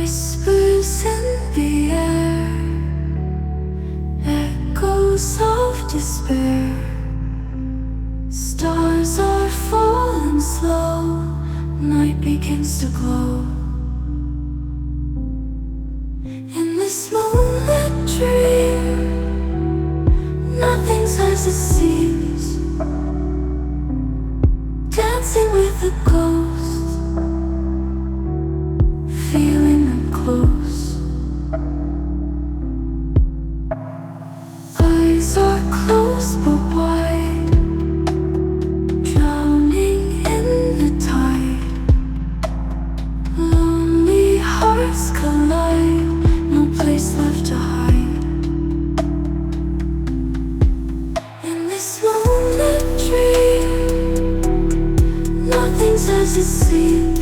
Whispers in the air, echoes of despair. Stars are falling slow, night begins to glow. In this moonlit dream, nothing's as it seems. Dancing with the ghosts, feeling them close. Eyes are closed but wide, drowning in the tide. Lonely hearts collide, no place left to hide. In this moonlit dream, nothing's as it seems.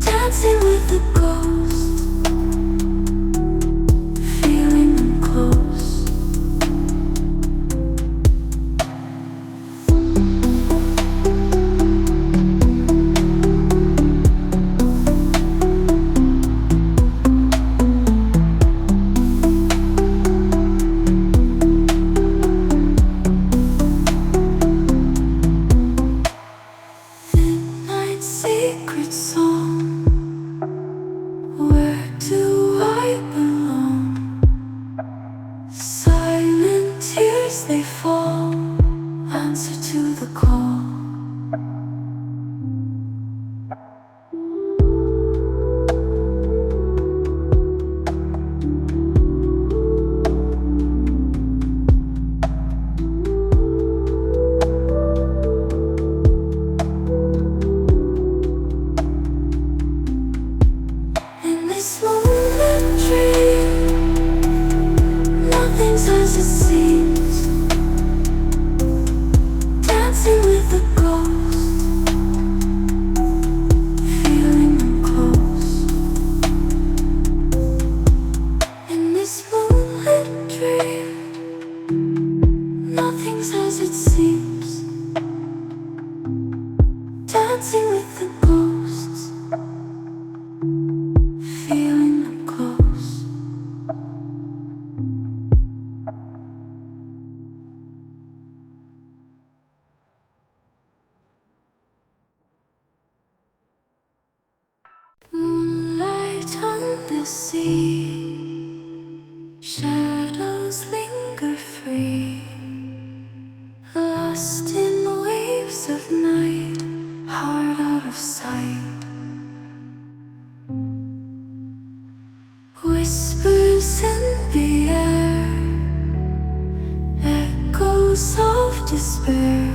Dancing with the ghosts, feeling them close. Midnight secret song, where do I belong? Silent tears they fall, answer to the call. In this moonlit dream, nothing's as it seems. Dancing with the ghosts, feeling them close. In this moonlit dream, nothing's as it seems. Dancing with the ghosts, feeling them close. Moonlight on the sea, shadows linger free, lost in waves of night, heart out of sight. Whispers in the air, echoes of despair.